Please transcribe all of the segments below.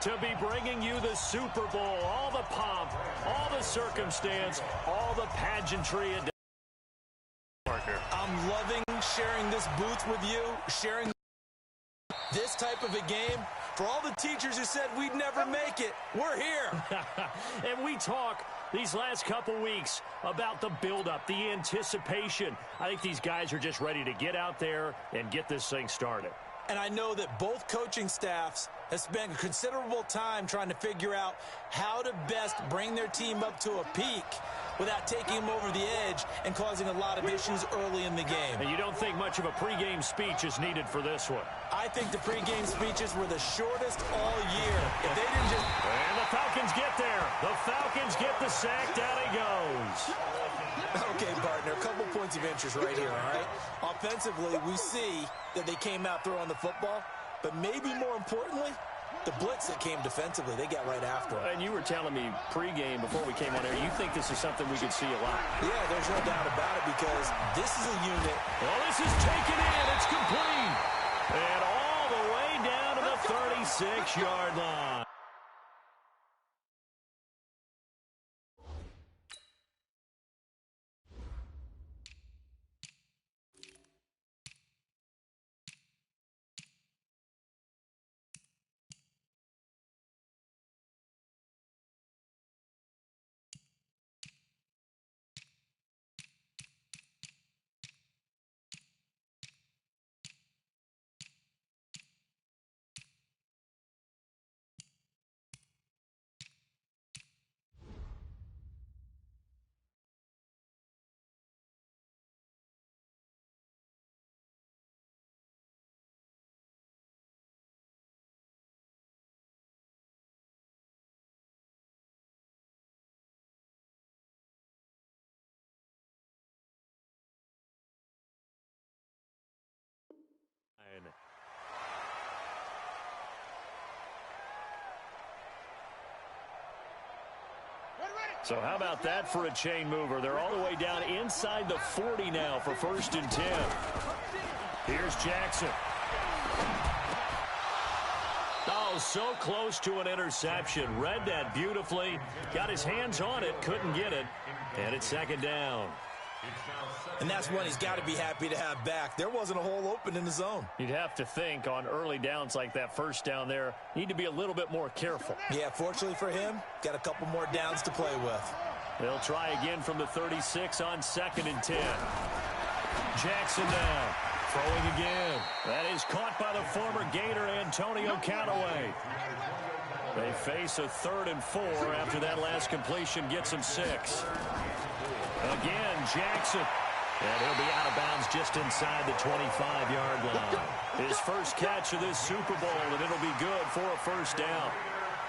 to be bringing you the Super Bowl. All the pomp, all the circumstance, all the pageantry. I'm loving sharing this booth with you, sharing this type of a game. For all the teachers who said we'd never make it, we're here. And we talk these last couple weeks about the buildup, the anticipation. I think these guys are just ready to get out there and get this thing started. And I know that both coaching staffs have spent a considerable time trying to figure out how to best bring their team up to a peak without taking them over the edge and causing a lot of issues early in the game. And you don't think much of a pregame speech is needed for this one? I think the pregame speeches were the shortest all year. If they didn't just... And the Falcons get there. The Falcons get the sack. Down he goes. Okay, partner, a couple points of interest right here, all right? Offensively, we see that they came out throwing the football, but maybe more importantly, the blitz that came defensively, they got right after it. And you were telling me pregame before we came on air, you think this is something we could see a lot? Yeah, there's no doubt about it because this is a unit. Well, this is taken in. It's complete. And all the way down to the 36-yard line. So how about that for a chain mover? They're all the way down inside the 40 now for 1st and 10. Here's Jackson. Oh, so close to an interception. Read that beautifully. Got his hands on it. Couldn't get it. And it's 2nd down. And that's one he's got to be happy to have back. There wasn't a hole open in the zone. You'd have to think on early downs like that 1st down there, need to be a little bit more careful. Yeah, fortunately for him, got a couple more downs to play with. They'll try again from the 36 on 2nd and 10. Jackson now, throwing again. That is caught by the former Gator Antonio Callaway. They face a 3rd and 4 after that last completion gets them 6. Again, Jackson. And he'll be out of bounds just inside the 25-yard line. His first catch of this Super Bowl, and it'll be good for a 1st down.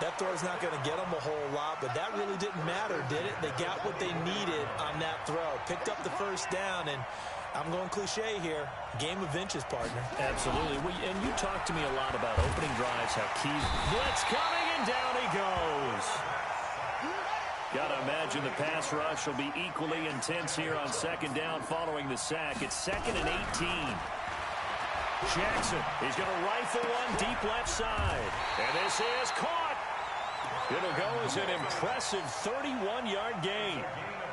That throw's not going to get them a whole lot, but that really didn't matter, did it? They got what they needed on that throw. Picked up the 1st down, and I'm going cliche here. Game of inches, partner. Absolutely. And you talk to me a lot about opening drives, how key. Blitz coming, and down he goes. Got to imagine the pass rush will be equally intense here on 2nd down following the sack. It's 2nd and 18. Jackson, he's going to rifle one deep left side. And this is caught. It'll go as an impressive 31-yard gain.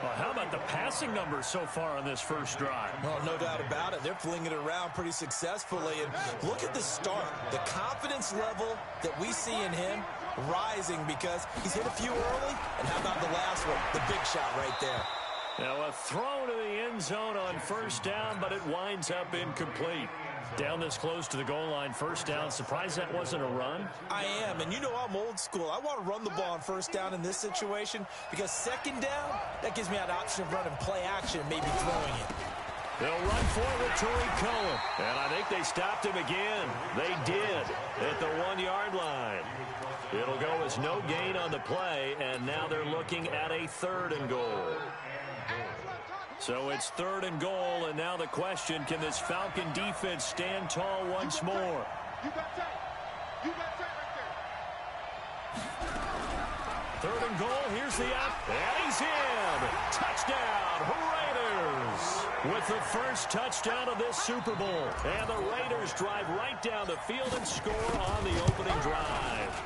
Well, how about the passing numbers so far on this first drive? Well, no doubt about it. They're flinging it around pretty successfully. And look at the start. The confidence level that we see in him rising because he's hit a few early. And how about the last one? The big shot right there. Now a throw to the end zone on 1st down, but it winds up incomplete. Down this close to the goal line, 1st down. Surprised that wasn't a run? I am, and you know I'm old school. I want to run the ball on 1st down in this situation because 2nd down, that gives me an option of running play action and maybe throwing it. They'll run forward to Cohen, and I think they stopped him again. They did at the 1-yard line. It'll go as no gain on the play, and now they're looking at a 3rd and goal. So it's 3rd and goal, and now the question, can this Falcon defense stand tall once more? You got that. You got that right there. 3rd and goal, here's the up, and he's in. Touchdown, Raiders! With the first touchdown of this Super Bowl. And the Raiders drive right down the field and score on the opening drive.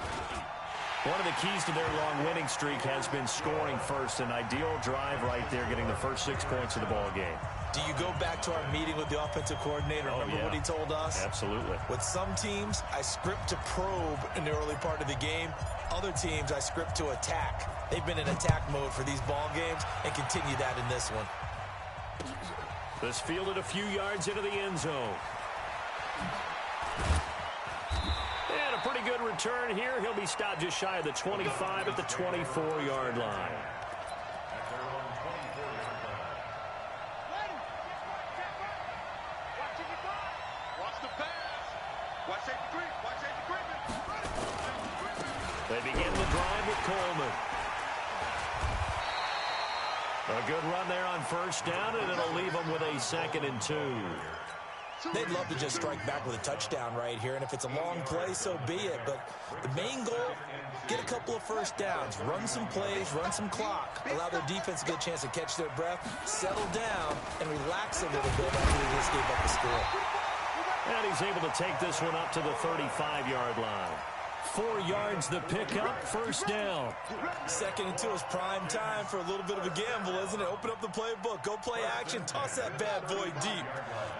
One of the keys to their long winning streak has been scoring first. An ideal drive right there, getting the first 6 points of the ball game. Do you go back to our meeting with the offensive coordinator? Remember what he told us? Absolutely. With some teams, I script to probe in the early part of the game. Other teams, I script to attack. They've been in attack mode for these ball games and continue that in this one. This fielded a few yards into the end zone. And a pretty good return here. He'll be stopped just shy of the 25 at the 24-yard line. They begin the drive with Coleman. A good run there on first down, and it'll leave them with a 2nd and 2. They'd love to just strike back with a touchdown right here, and if it's a long play, so be it. But the main goal, get a couple of first downs, run some plays, run some clock, allow their defense a good chance to catch their breath, settle down, and relax a little bit after they just gave up the score. And he's able to take this one up to the 35-yard line. 4 yards the pickup, first down. 2nd and 2 is prime time for a little bit of a gamble, isn't it? Open up the playbook, go play action, toss that bad boy deep.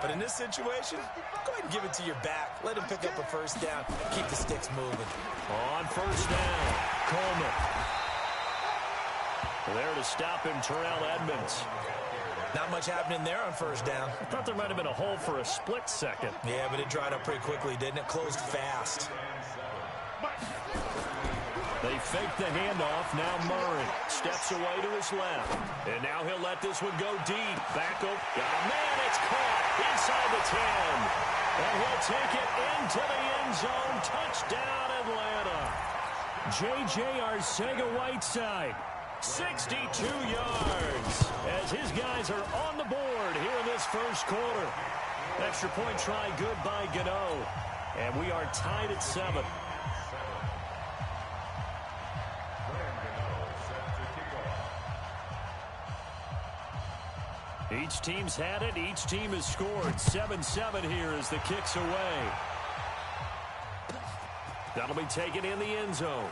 But in this situation, go ahead and give it to your back. Let him pick up a first down, keep the sticks moving. On first down, Coleman. There to stop him, Terrell Edmonds. Not much happening there on first down. I thought there might have been a hole for a split second. Yeah, but it dried up pretty quickly, didn't it? Closed fast. They fake the handoff. Now Murray steps away to his left. And now he'll let this one go deep. Back up. Oh, man, it's caught inside the 10. And he'll take it into the end zone. Touchdown, Atlanta. J.J. Arcega-Whiteside, 62 yards, as his guys are on the board here in this first quarter. Extra point try good by Gano. And we are tied at 7. Each team's had it. Each team has scored. 7-7 here as the kick's away. That'll be taken in the end zone.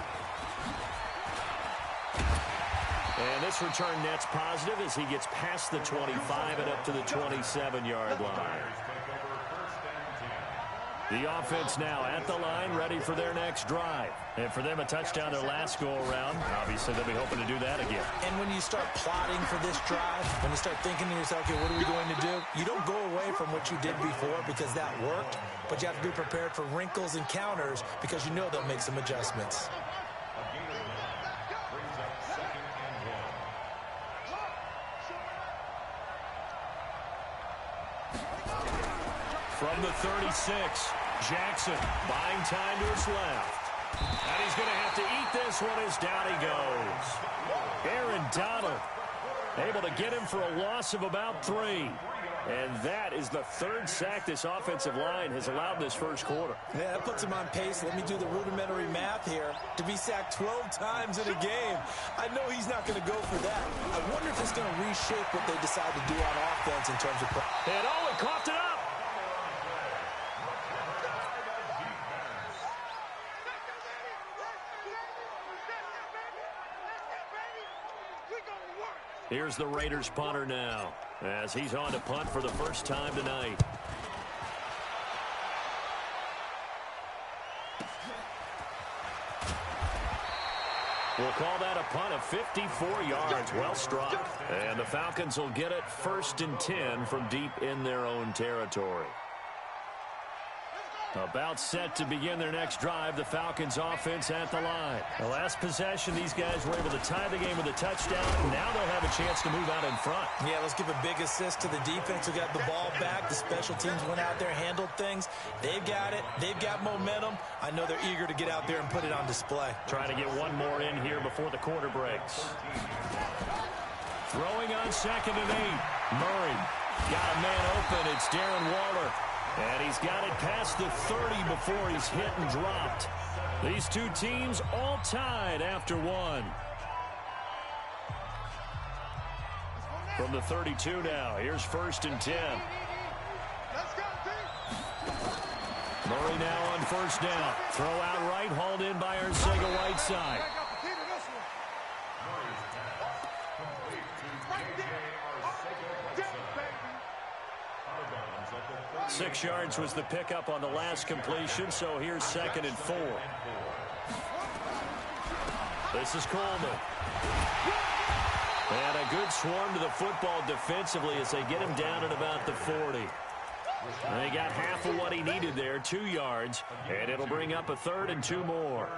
And this return net's positive as he gets past the 25 and up to the 27-yard line. The offense now at the line, ready for their next drive. And for them, a touchdown their last go-around. Obviously, they'll be hoping to do that again. And when you start plotting for this drive, when you start thinking to yourself, okay, what are we going to do? You don't go away from what you did before because that worked, but you have to be prepared for wrinkles and counters because you know they'll make some adjustments. From the 36, Jackson buying time to his left. And he's going to have to eat this one as down he goes. Aaron Donald able to get him for a loss of about 3. And that is the 3rd sack this offensive line has allowed this first quarter. Yeah, that puts him on pace. Let me do the rudimentary math here. To be sacked 12 times in a game, I know he's not going to go for that. I wonder if it's going to reshape what they decide to do on offense in terms of... And Owen coughed it up. Here's the Raiders punter now, as he's on to punt for the first time tonight. We'll call that a punt of 54 yards. Well struck. And the Falcons will get it 1st and 10 from deep in their own territory. About set to begin their next drive. The Falcons offense at the line. The last possession, these guys were able to tie the game with a touchdown. Now they'll have a chance to move out in front. Yeah, let's give a big assist to the defense who got the ball back. The special teams went out there, handled things. They've got it. They've got momentum. I know they're eager to get out there and put it on display. Trying to get one more in here before the quarter breaks. Throwing on 2nd and 8. Murray got a man open. It's Darren Waller. And he's got it past the 30 before he's hit and dropped. These two teams all tied after 1. From the 32 now, here's 1st and 10. Murray now on first down. Throw out right, hauled in by Arcega-Whiteside. 6 yards was the pickup on the last completion, so here's 2nd and 4. This is Coleman. And a good swarm to the football defensively as they get him down at about the 40. And they got half of what he needed there, 2 yards, and it'll bring up a 3rd and 2 more.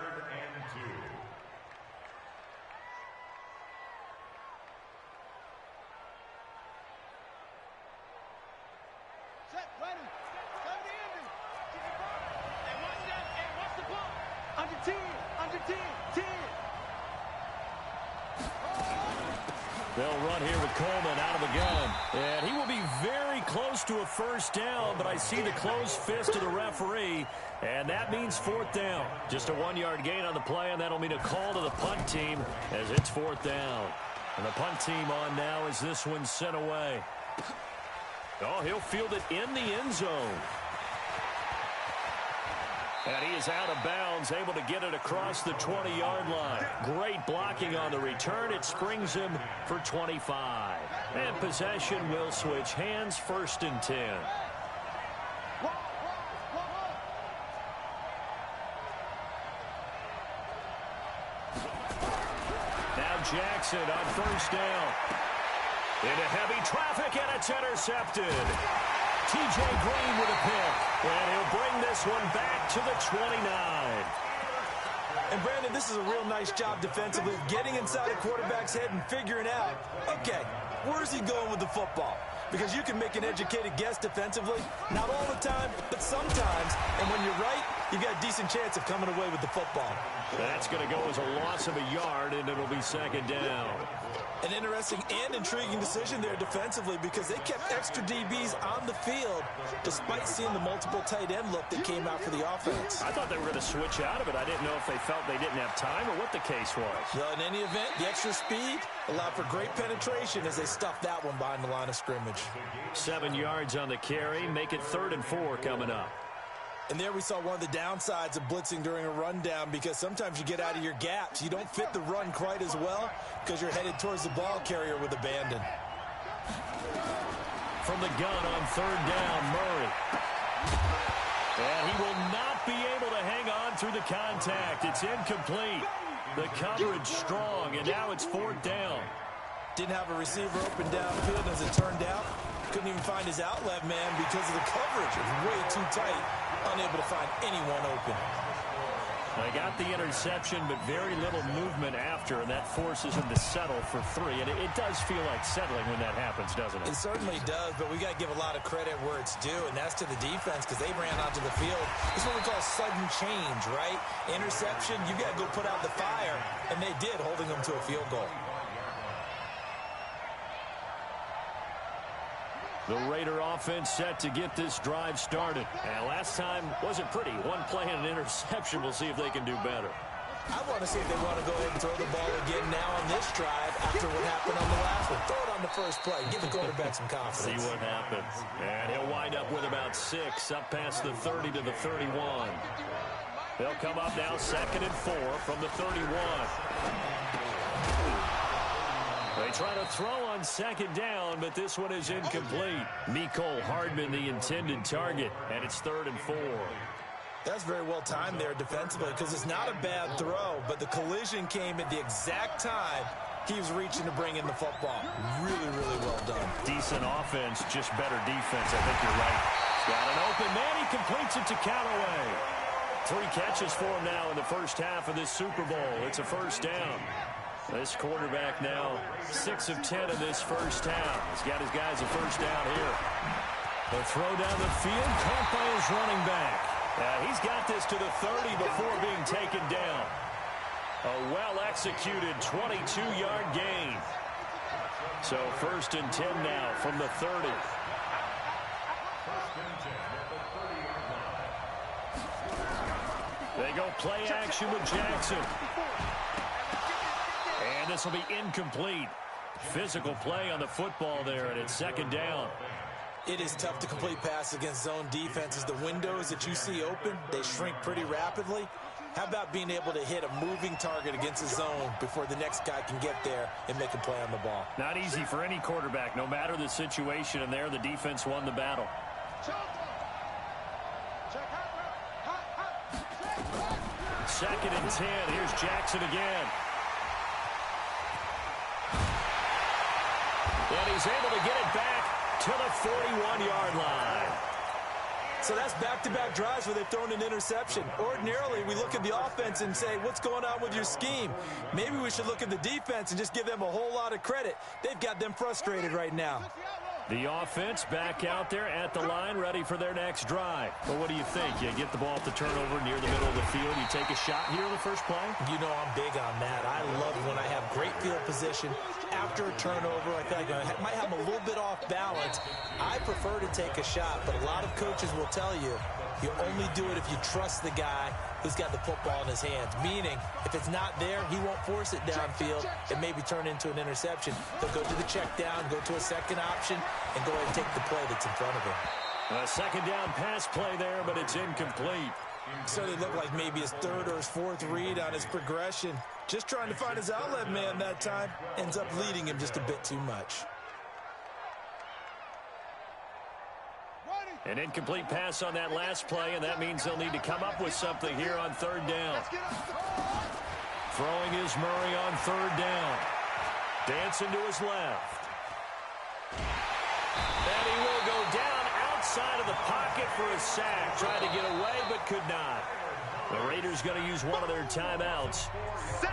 They'll run here with Coleman out of the gun. And he will be very close to a first down, but I see the closed fist of the referee, and that means 4th down. Just a 1-yard gain on the play, and that'll mean a call to the punt team as it's 4th down. And the punt team on now as this one's sent away. Oh, he'll field it in the end zone. And he is out of bounds, able to get it across the 20-yard line. Great blocking on the return. It springs him for 25. And possession will switch hands, 1st and 10. Now Jackson on first down. Into heavy traffic, and it's intercepted. T.J. Green with a pick, and he'll bring this one back to the 29. And, Brandon, this is a real nice job defensively, getting inside a quarterback's head and figuring out, okay, where's he going with the football? Because you can make an educated guess defensively, not all the time, but sometimes. And when you're right, you got a decent chance of coming away with the football. That's going to go as a loss of a yard, and it'll be 2nd down. An interesting and intriguing decision there defensively because they kept extra DBs on the field despite seeing the multiple tight end look that came out for the offense. I thought they were going to switch out of it. I didn't know if they felt they didn't have time or what the case was. Well, in any event, the extra speed allowed for great penetration as they stuffed that one behind the line of scrimmage. 7 yards on the carry. Make it 3rd and 4 coming up. And there we saw one of the downsides of blitzing during a rundown because sometimes you get out of your gaps. You don't fit the run quite as well because you're headed towards the ball carrier with abandon. From the gun on 3rd down, Murray. And he will not be able to hang on through the contact. It's incomplete. The coverage strong, and now it's 4th down. Didn't have a receiver open downfield as it turned out. Couldn't even find his outlet man because of the coverage. It was way too tight. Unable to find anyone open. They got the interception, but very little movement after, and that forces him to settle for 3. And it does feel like settling when that happens, doesn't it? It certainly does, but we got to give a lot of credit where it's due, and that's to the defense because they ran onto the field. This is what we call sudden change, right? Interception, you got to go put out the fire, and they did, holding them to a field goal. The Raider offense set to get this drive started. And last time wasn't pretty. One play and an interception. We'll see if they can do better. I want to see if they want to go ahead and throw the ball again now on this drive after what happened on the last one. Throw it on the first play. Give the quarterback some confidence. See what happens. And he'll wind up with about 6 up past the 30 to the 31. They'll come up now 2nd and 4 from the 31. They try to throw on 2nd down, but this one is incomplete. Mecole Hardman, the intended target, and it's 3rd and 4. That's very well timed there defensively because it's not a bad throw, but the collision came at the exact time he was reaching to bring in the football. Really, really well done. Decent offense, just better defense. I think you're right. Got an open man. He completes it to Callaway. 3 catches for him now in the first half of this Super Bowl. It's a first down. This quarterback now 6 of 10 in this first half. He's got his guys a first down here. The throw down the field, caught by his running back. He's got this to the 30 before being taken down. A well-executed 22-yard gain. So 1st and 10 now from the 30. They go play action with Jackson. And this will be incomplete. Physical play on the football there, and it's 2nd down. It is tough to complete passes against zone defenses. The windows that you see open, they shrink pretty rapidly. How about being able to hit a moving target against a zone before the next guy can get there and make a play on the ball? Not easy for any quarterback, no matter the situation, and there the defense won the battle. Second and 10. Here's Jackson again. And he's able to get it back to the 41-yard line. So that's back-to-back drives where they've thrown an interception. Ordinarily, we look at the offense and say, what's going on with your scheme? Maybe we should look at the defense and just give them a whole lot of credit. They've got them frustrated right now. The offense back out there at the line, ready for their next drive. Well, what do you think? You get the ball at the turnover near the middle of the field. You take a shot here in the first play? You know I'm big on that. I love when I have great field position. After a turnover, I feel like I might have a little bit off balance. I prefer to take a shot, but a lot of coaches will tell you, you only do it if you trust the guy who's got the football in his hands. Meaning, if it's not there, he won't force it downfield and maybe turn into an interception. He'll go to the check down, go to a second option, and go ahead and take the play that's in front of him. A second down pass play there, but it's incomplete. So it looked like maybe his third or his fourth read on his progression. Just trying to find his outlet man that time. Ends up leading him just a bit too much. An incomplete pass on that last play, and that means they'll need to come up with something here on third down. Throwing is Murray on third down. Dancing to his left. And he will go down outside of the pocket for a sack. Tried to get away, but could not. The Raiders going to use one of their timeouts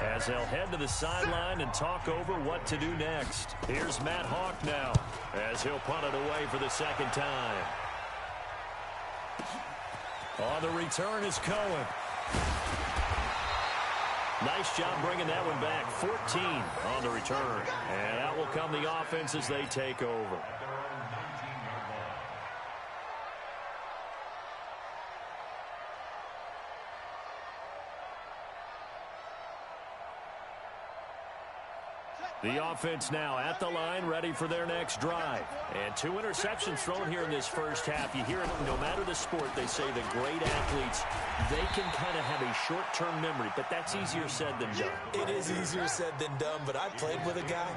as they'll head to the sideline and talk over what to do next. Here's Matt Hawk now as he'll punt it away for the second time. On the return is Cohen. Nice job bringing that one back. 14 on the return. And out will come the offense as they take over. The offense now at the line, ready for their next drive. And 2 interceptions thrown here in this first half. You hear it, no matter the sport, they say the great athletes, they can kind of have a short-term memory, but that's easier said than done. It is easier said than done, but I played with a guy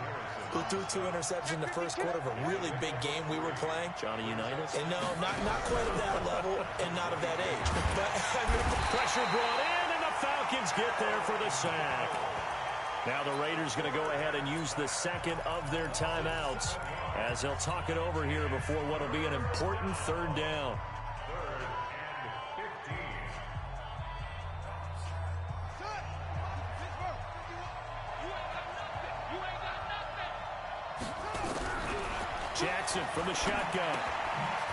who threw 2 interceptions in the first quarter of a really big game we were playing. Johnny Unitas? And no, not quite of that level and not of that age. But pressure brought in, and the Falcons get there for the sack. Now the Raiders going to go ahead and use the second of their timeouts as they'll talk it over here before what will be an important third down. Jackson from the shotgun.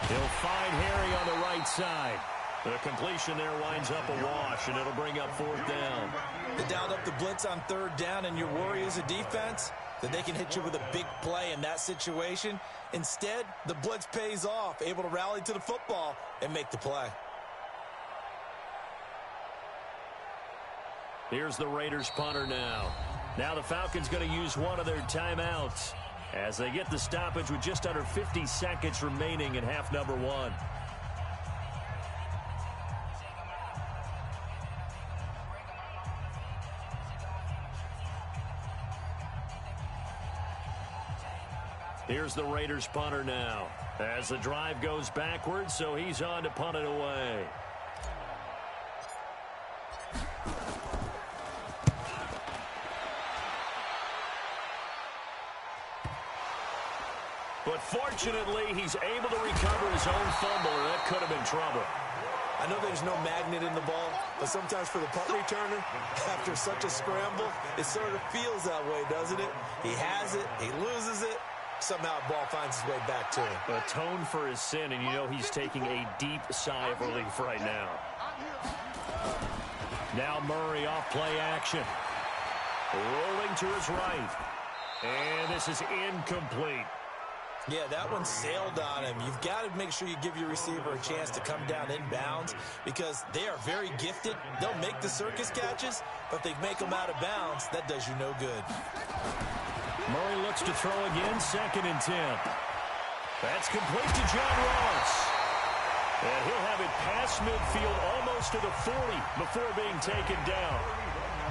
He'll find Harry on the right side. The completion there winds up a wash, and it'll bring up fourth down. They dialed up the blitz on third down, and your worry as a defense that they can hit you with a big play in that situation. Instead, the blitz pays off, able to rally to the football and make the play. Here's the Raiders punter now. Now the Falcons going to use one of their timeouts as they get the stoppage with just under 50 seconds remaining in half number 1. Here's the Raiders punter now as the drive goes backwards, so he's on to punt it away. But fortunately, he's able to recover his own fumble, or that could have been trouble. I know there's no magnet in the ball, but sometimes for the punt returner, after such a scramble, it sort of feels that way, doesn't it? He has it, he loses it. Somehow the ball finds its way back to him. Atone for his sin, and you know he's taking a deep sigh of relief right now. Now Murray off play action. Rolling to his right. And this is incomplete. Yeah, that one sailed on him. You've got to make sure you give your receiver a chance to come down inbounds because they are very gifted. They'll make the circus catches, but if they make them out of bounds, that does you no good. Murray looks to throw again, 2nd and 10. That's complete to John Ross. And he'll have it past midfield almost to the 40 before being taken down.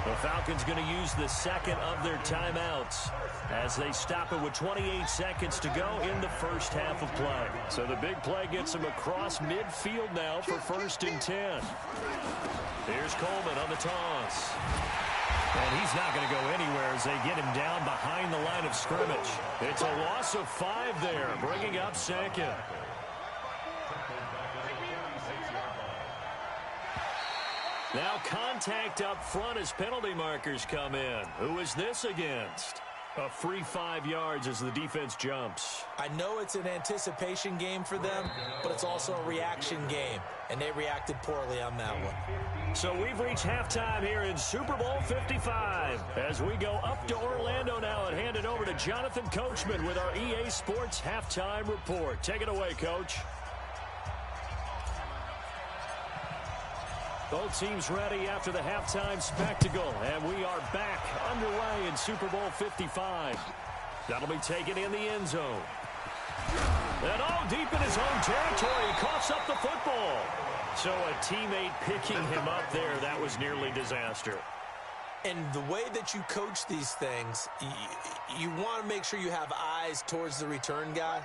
The Falcons going to use the second of their timeouts as they stop it with 28 seconds to go in the first half of play. So the big play gets him across midfield now for 1st and 10. Here's Coleman on the toss. And he's not going to go anywhere as they get him down behind the line of scrimmage. It's a loss of 5 there, bringing up 2nd. Now contact up front as penalty markers come in. Who is this against? A free 5 yards as the defense jumps. I know it's an anticipation game for them, but it's also a reaction game, and they reacted poorly on that one. So we've reached halftime here in Super Bowl 55 as we go up to Orlando now and hand it over to Jonathan Coachman with our EA Sports Halftime Report. Take it away, Coach. Both teams ready after the halftime spectacle, and we are back underway in Super Bowl 55. That'll be taken in the end zone. And deep in his own territory, he coughs up the football. So a teammate picking him up there, that was nearly disaster. And the way that you coach these things, you want to make sure you have eyes towards the return guy,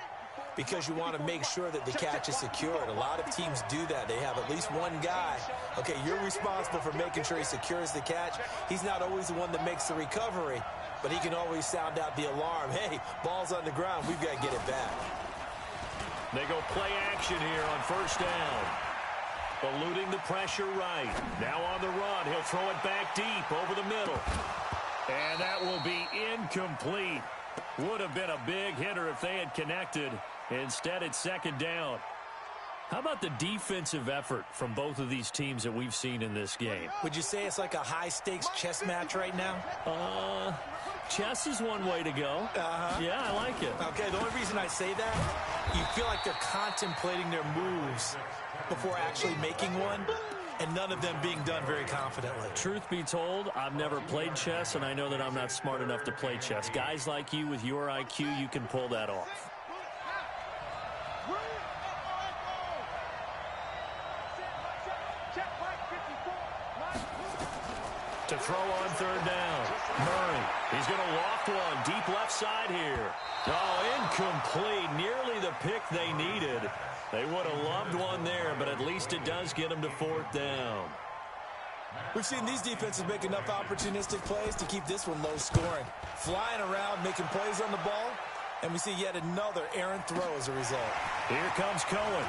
because you want to make sure that the catch is secured. A lot of teams do that. They have at least one guy. Okay, you're responsible for making sure he secures the catch. He's not always the one that makes the recovery, but he can always sound out the alarm. Hey, ball's on the ground. We've got to get it back. They go play action here on 1st down. Eluding the pressure right. Now on the run. He'll throw it back deep over the middle. And that will be incomplete. Would have been a big hitter if they had connected. Instead, it's 2nd down. How about the defensive effort from both of these teams that we've seen in this game? Would you say it's like a high-stakes chess match right now? Chess is one way to go. Yeah, I like it. Okay, the only reason I say that, you feel like they're contemplating their moves before actually making one, and none of them being done very confidently. Truth be told, I've never played chess, and I know that I'm not smart enough to play chess. Guys like you with your IQ, you can pull that off. To throw on 3rd down. Murray, he's going to loft one deep left side here. Incomplete. Nearly the pick they needed. They would have loved one there, but at least it does get them to 4th down. We've seen these defenses make enough opportunistic plays to keep this one low scoring. Flying around, making plays on the ball, and we see yet another errant throw as a result. Here comes Cohen.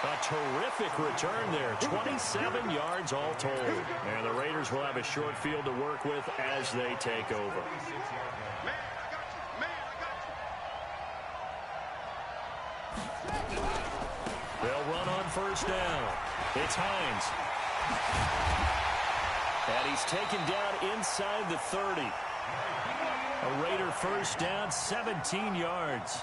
A terrific return there. 27 yards all told. And the Raiders will have a short field to work with as they take over. They'll run on 1st down. It's Hines. And he's taken down inside the 30. A Raider 1st down, 17 yards.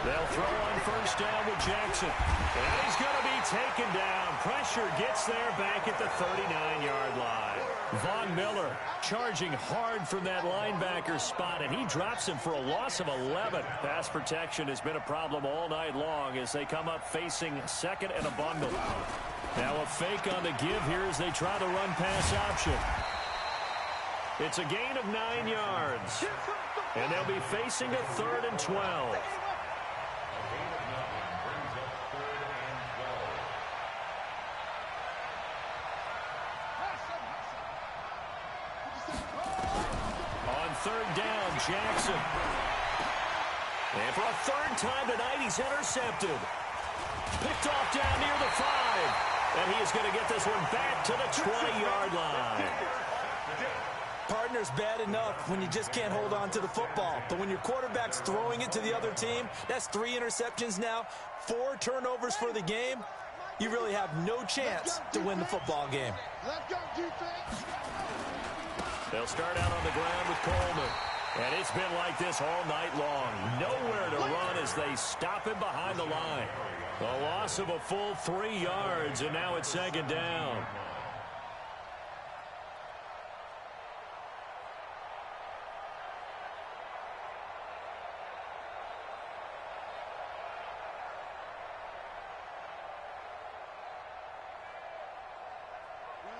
They'll throw on 1st down with Jackson. And he's going to be taken down. Pressure gets there back at the 39-yard line. Von Miller charging hard from that linebacker spot, and he drops him for a loss of 11. Pass protection has been a problem all night long as they come up facing 2nd and a bundle. Now a fake on the give here as they try the run-pass option. It's a gain of 9 yards. And they'll be facing a 3rd and 12. On 3rd down, Jackson. And for a 3rd time tonight, he's intercepted. Picked off down near the 5. And he is going to get this one back to the 20-yard line. Partner's bad enough when you just can't hold on to the football. But when your quarterback's throwing it to the other team, that's 3 interceptions now, 4 turnovers for the game. You really have no chance to win the football game. They'll start out on the ground with Coleman. And it's been like this all night long. Nowhere to run as they stop him behind the line. A loss of a full 3 yards, and now it's second down.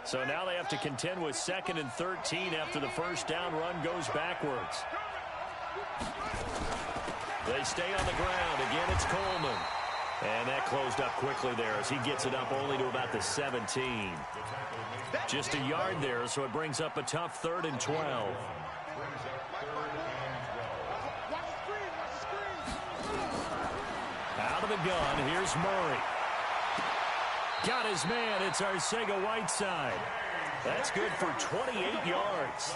So now they have to contend with 2nd and 13 after the first down run goes backwards. They stay on the ground. Again, it's Coleman. And that closed up quickly there as he gets it up only to about the 17. Just a yard there, so it brings up a tough 3rd and 12. Out of the gun, here's Murray. Got his man. It's Arcega-Whiteside. That's good for 28 yards.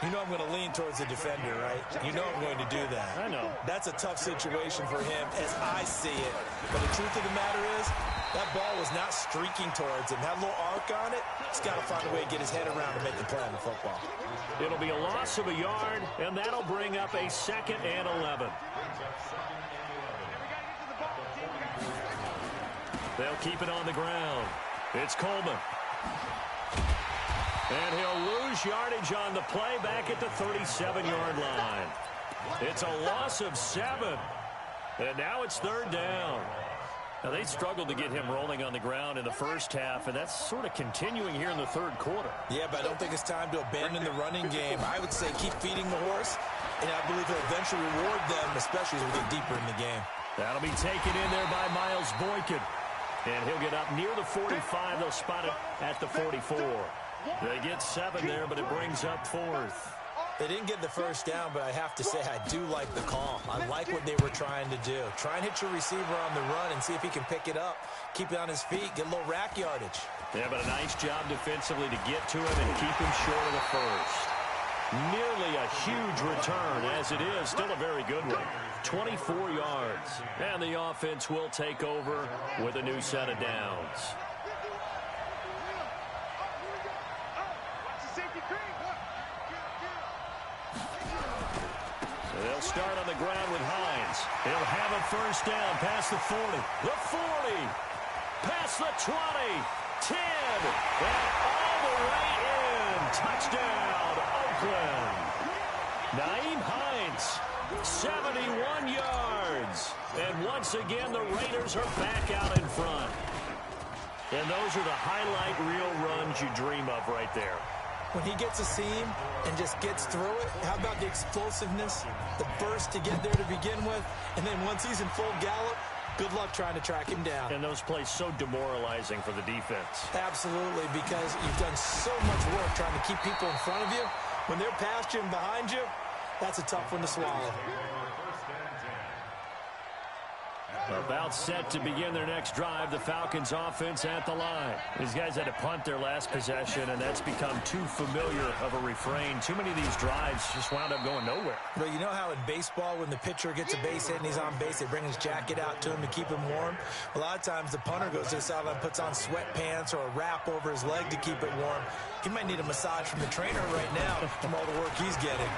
You know I'm going to lean towards the defender, right? You know I'm going to do that. I know. That's a tough situation for him as I see it. But the truth of the matter is, that ball was not streaking towards him. Had a little arc on it. He's got to find a way to get his head around to make the play on the football. It'll be a loss of a yard, and that'll bring up a 2nd and 11. They'll keep it on the ground. It's Coleman. And he'll lose yardage on the play back at the 37-yard line. It's a loss of 7. And now it's 3rd down. Now, they struggled to get him rolling on the ground in the first half, and that's sort of continuing here in the 3rd quarter. Yeah, but I don't think it's time to abandon the running game. I would say keep feeding the horse, and I believe he'll eventually reward them, especially as we get deeper in the game. That'll be taken in there by Miles Boykin. And he'll get up near the 45. They'll spot it at the 44. They get 7 there, but it brings up 4th. They didn't get the first down, but I have to say I do like the call. I like what they were trying to do. Try and hit your receiver on the run and see if he can pick it up. Keep it on his feet, get a little rack yardage. Yeah, but a nice job defensively to get to him and keep him short of the first. Nearly a huge return, as it is. Still a very good one. 24 yards. And the offense will take over with a new set of downs. They'll start on the ground with Hines. He'll have a first down past the 40. The 40. Past the 20. 10. And all the way in. Touchdown, Oakland. Naeem Hines, 71 yards. And once again, the Raiders are back out in front. And those are the highlight reel runs you dream of right there. When he gets a seam and just gets through it, how about the explosiveness, the burst to get there to begin with, and then once he's in full gallop, good luck trying to track him down. And those plays so demoralizing for the defense. Absolutely, because you've done so much work trying to keep people in front of you. When they're past you and behind you, that's a tough one to swallow. About set to begin their next drive, the Falcons offense at the line. These guys had to punt their last possession, and that's become too familiar of a refrain. Too many of these drives just wound up going nowhere. But you know how in baseball, when the pitcher gets a base hit and he's on base, they bring his jacket out to him to keep him warm? A lot of times the punter goes to the sideline, puts on sweatpants or a wrap over his leg to keep it warm. He might need a massage from the trainer right now from all the work he's getting.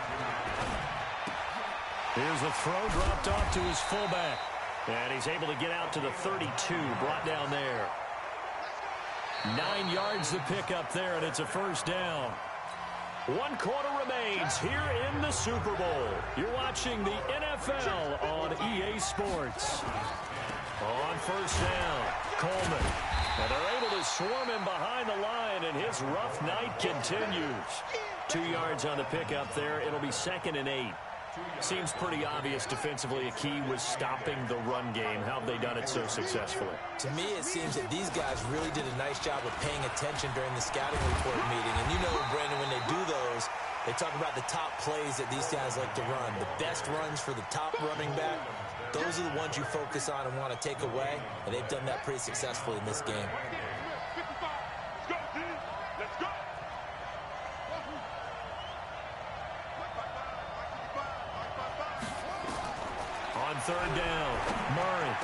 Here's a throw dropped off to his fullback. And he's able to get out to the 32, brought down there. 9 yards to pick up there, and it's a first down. 1 quarter remains here in the Super Bowl. You're watching the NFL on EA Sports. On first down, Coleman. And they're able to swarm him behind the line, and his rough night continues. 2 yards on the pickup there. It'll be 2nd and 8. Seems pretty obvious defensively a key was stopping the run game. How have they done it so successfully? To me, it seems that these guys really did a nice job of paying attention during the scouting report meeting. And you know, Brandon, when they do those, they talk about the top plays that these guys like to run. The best runs for the top running back, those are the ones you focus on and want to take away. And they've done that pretty successfully in this game. On 3rd down, Murray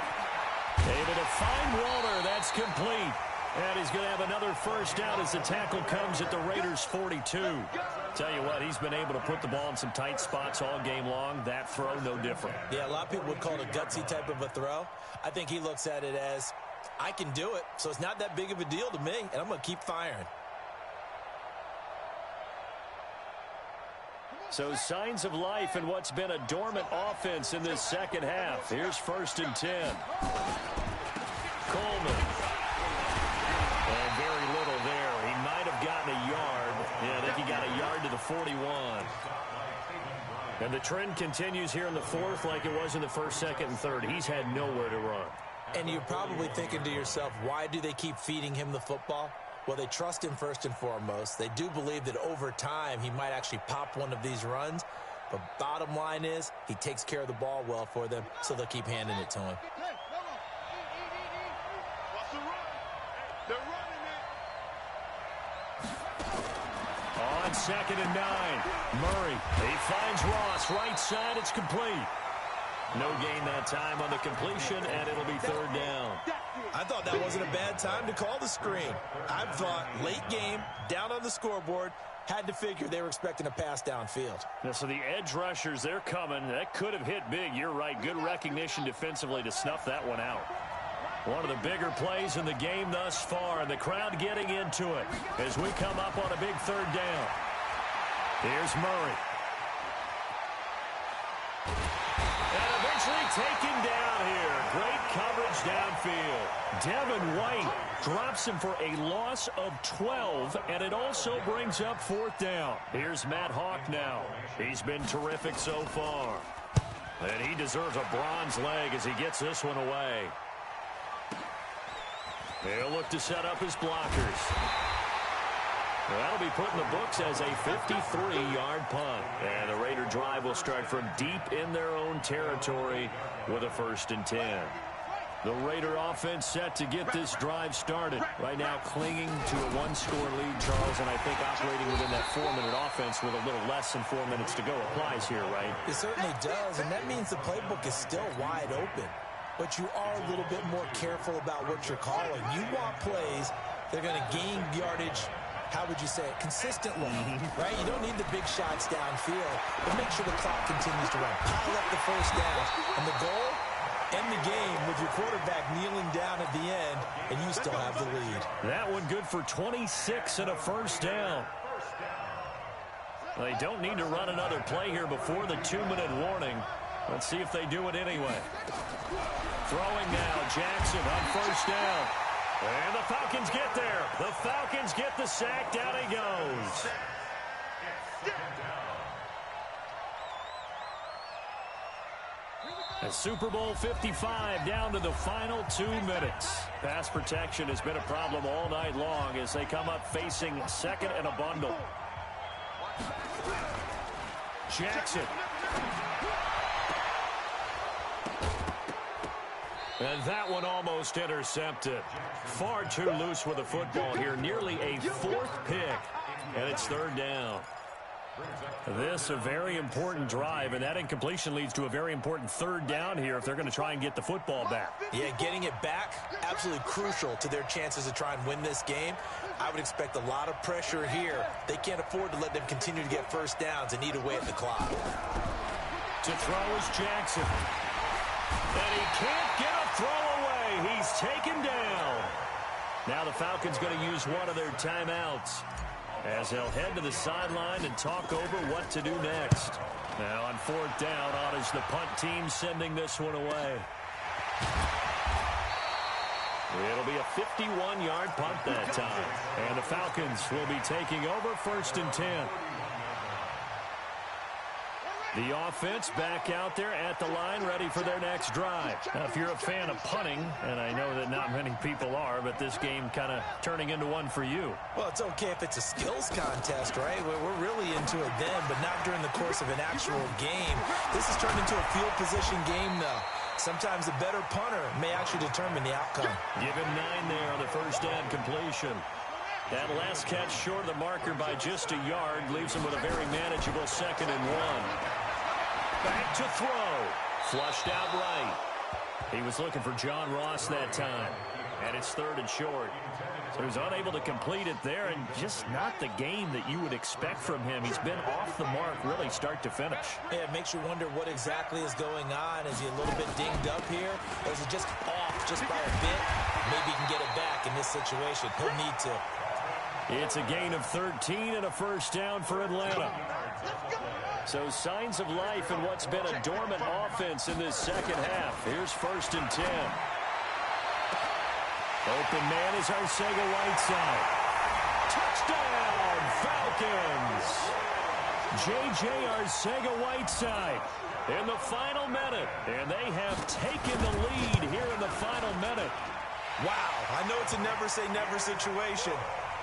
able to find Waller. That's complete. And he's going to have another first down as the tackle comes at the Raiders' 42. Tell you what, he's been able to put the ball in some tight spots all game long. That throw, no different. Yeah, a lot of people would call it a gutsy type of a throw. I think he looks at it as, I can do it, so it's not that big of a deal to me, and I'm going to keep firing. So signs of life in what's been a dormant offense in this second half. Here's 1st and 10. Coleman. And very little there. He might have gotten a yard. Yeah, I think he got a yard to the 41. And the trend continues here in the 4th like it was in the 1st, 2nd, and 3rd. He's had nowhere to run. And you're probably thinking to yourself, why do they keep feeding him the football? Well, they trust him first and foremost. They do believe that over time he might actually pop one of these runs. But bottom line is he takes care of the ball well for them, so they'll keep handing it to him. On 2nd and 9, Murray. He finds Ross. Right side, it's complete. No gain that time on the completion, and it'll be 3rd down. I thought that wasn't a bad time to call the screen. I thought late game, down on the scoreboard, had to figure they were expecting a pass downfield. Yeah, so the edge rushers, they're coming. That could have hit big. You're right. Good recognition defensively to snuff that one out. One of the bigger plays in the game thus far, and the crowd getting into it as we come up on a big 3rd down. Here's Murray. And eventually taken down here. Great coverage downfield. Devin White drops him for a loss of 12, and it also brings up 4th down. Here's Matt Hawk now. He's been terrific so far. And he deserves a bronze leg as he gets this one away. He'll look to set up his blockers. That'll be put in the books as a 53-yard punt. And the Raider drive will start from deep in their own territory with a 1st and 10. The Raider offense set to get this drive started. Right now clinging to a 1-score lead, Charles, and I think operating within that 4-minute offense with a little less than 4 minutes to go applies here, right? It certainly does, and that means the playbook is still wide open. But you are a little bit more careful about what you're calling. You want plays that are going to gain yardage, how would you say it, consistently, right? You don't need the big shots downfield, but make sure the clock continues to run. Pile up the 1st down, and the goal, end the game with your quarterback kneeling down at the end, and you still have the lead. That one good for 26 and a 1st down. They don't need to run another play here before the 2-minute warning. Let's see if they do it anyway. Throwing now, Jackson on 1st down. And the Falcons get there. The Falcons get the sack. Down he goes. And Super Bowl 55 down to the final 2 minutes. Pass protection has been a problem all night long as they come up facing 2nd and a bundle. Jackson. And that one almost intercepted. Far too loose with the football here. Nearly a 4th pick. And it's 3rd down. This a very important drive, and that incompletion leads to a very important 3rd down here if they're going to try and get the football back. Yeah, getting it back, absolutely crucial to their chances to try and win this game. I would expect a lot of pressure here. They can't afford to let them continue to get 1st downs and eat away at the clock. To throw is Jackson. And he can't get a throw away. He's taken down. Now the Falcons going to use one of their timeouts as they'll head to the sideline and talk over what to do next. Now on 4th down, on is the punt team sending this one away. It'll be a 51-yard punt that time. And the Falcons will be taking over 1st and 10. The offense back out there at the line, ready for their next drive. Now, if you're a fan of punting, and I know that not many people are, but this game kind of turning into one for you. Well, it's okay if it's a skills contest, right? We're really into it then, but not during the course of an actual game. This has turned into a field position game, though. Sometimes a better punter may actually determine the outcome. Give him 9 there on the 1st down completion. That last catch short of the marker by just a yard leaves him with a very manageable 2nd and 1. Back to throw. Flushed out right. He was looking for John Ross that time. And it's 3rd and short. So he's unable to complete it there, and just not the game that you would expect from him. He's been off the mark really start to finish. Yeah, it makes you wonder what exactly is going on. Is he a little bit dinged up here, or is it just off just by a bit? Maybe he can get it back in this situation. He'll need to. It's a gain of 13 and a first down for Atlanta. So signs of life in what's been a dormant offense in this second half. Here's 1st and 10. Open man is Arcega-Whiteside. Touchdown, Falcons! J.J. Arcega-Whiteside in the final minute. And they have taken the lead here in the final minute. Wow, I know it's a never-say-never situation.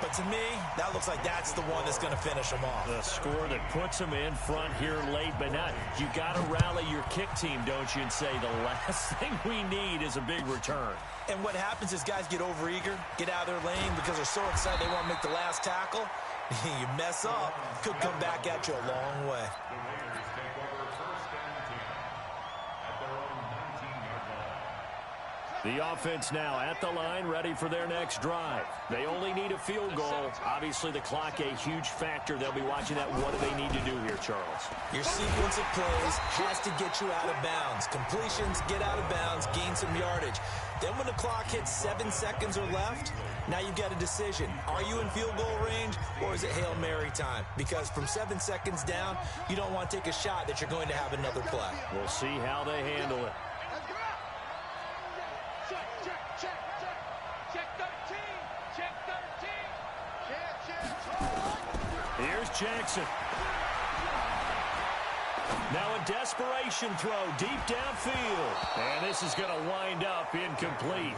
But to me, that looks like that's the one that's going to finish them off. The score that puts them in front here late, but not. You got to rally your kick team, don't you, and say the last thing we need is a big return. And what happens is guys get overeager, get out of their lane because they're so excited they want to make the last tackle. You mess up, could come back at you a long way. The offense now at the line, ready for their next drive. They only need a field goal. Obviously, the clock a huge factor. They'll be watching that. What do they need to do here, Charles? Your sequence of plays has to get you out of bounds. Completions, get out of bounds, gain some yardage. Then when the clock hits 7 seconds or left, now you've got a decision. Are you in field goal range, or is it Hail Mary time? Because from 7 seconds down, you don't want to take a shot that you're going to have another play. We'll see how they handle it. Here's Jackson. Now a desperation throw deep downfield. And this is going to wind up incomplete.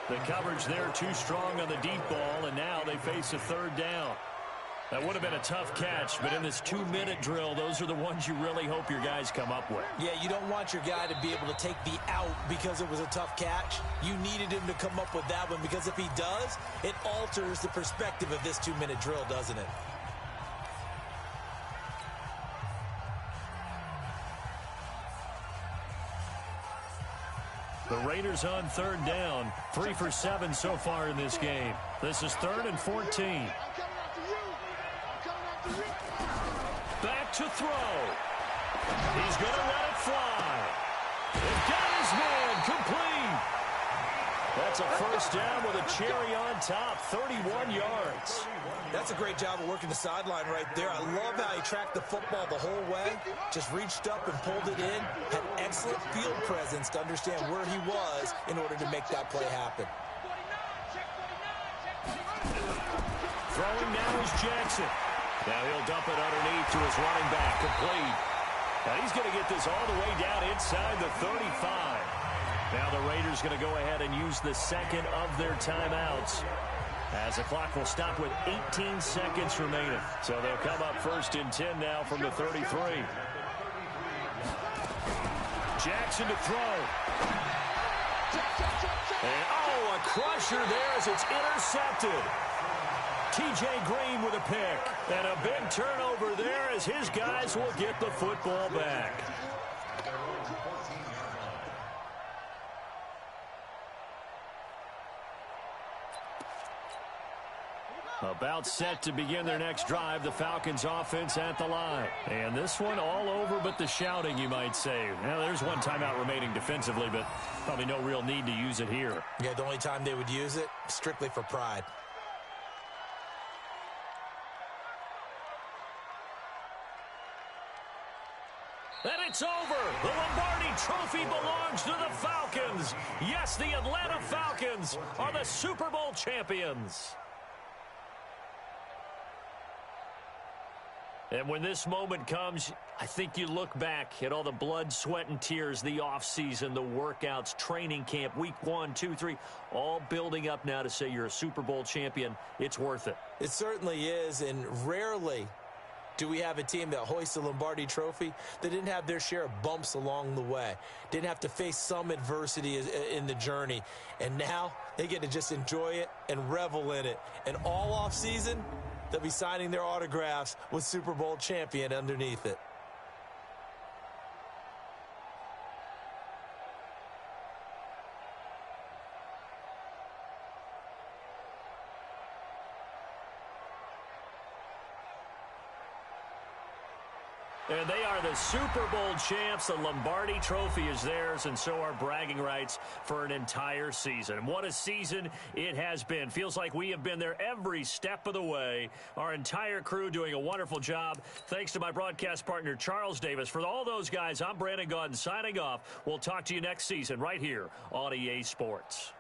The coverage there too strong on the deep ball, and now they face a 3rd down. That would have been a tough catch, but in this 2-minute drill, those are the ones you really hope your guys come up with. Yeah, you don't want your guy to be able to take the out because it was a tough catch. You needed him to come up with that one, because if he does, it alters the perspective of this 2-minute drill, doesn't it? The Raiders on 3rd down, 3 for 7 so far in this game. This is 3rd and 14. Back to throw. He's going to let it fly. They've got his man complete. That's a first down with a cherry on top, 31 yards. That's a great job of working the sideline right there. I love how he tracked the football the whole way, just reached up and pulled it in, had excellent field presence to understand where he was in order to make that play happen. Throwing now is Jackson. Now he'll dump it underneath to his running back, complete. Now he's going to get this all the way down inside the 35. Now the Raiders going to go ahead and use the second of their timeouts, as the clock will stop with 18 seconds remaining. So they'll come up 1st and 10 now from the 33. Jackson to throw. And, a crusher there as it's intercepted. T.J. Green with a pick. And a big turnover there as his guys will get the football back. About set to begin their next drive, the Falcons offense at the line. And this one all over but the shouting, you might say. Now, there's one timeout remaining defensively, but probably no real need to use it here. Yeah, the only time they would use it, strictly for pride. And it's over. The Lombardi Trophy belongs to the Falcons. Yes, the Atlanta Falcons are the Super Bowl champions. And when this moment comes, I think you look back at all the blood, sweat, and tears, the offseason, the workouts, training camp, week 1, 2, 3, all building up now to say you're a Super Bowl champion. It's worth it. It certainly is, and rarely do we have a team that hoists the Lombardi Trophy that didn't have their share of bumps along the way, didn't have to face some adversity in the journey, and now they get to just enjoy it and revel in it. And all offseason, they'll be signing their autographs with Super Bowl champion underneath it. And they are the Super Bowl champs. The Lombardi Trophy is theirs, and so are bragging rights for an entire season. What a season it has been. Feels like we have been there every step of the way. Our entire crew doing a wonderful job. Thanks to my broadcast partner, Charles Davis. For all those guys, I'm Brandon Gaudin signing off. We'll talk to you next season right here on EA Sports.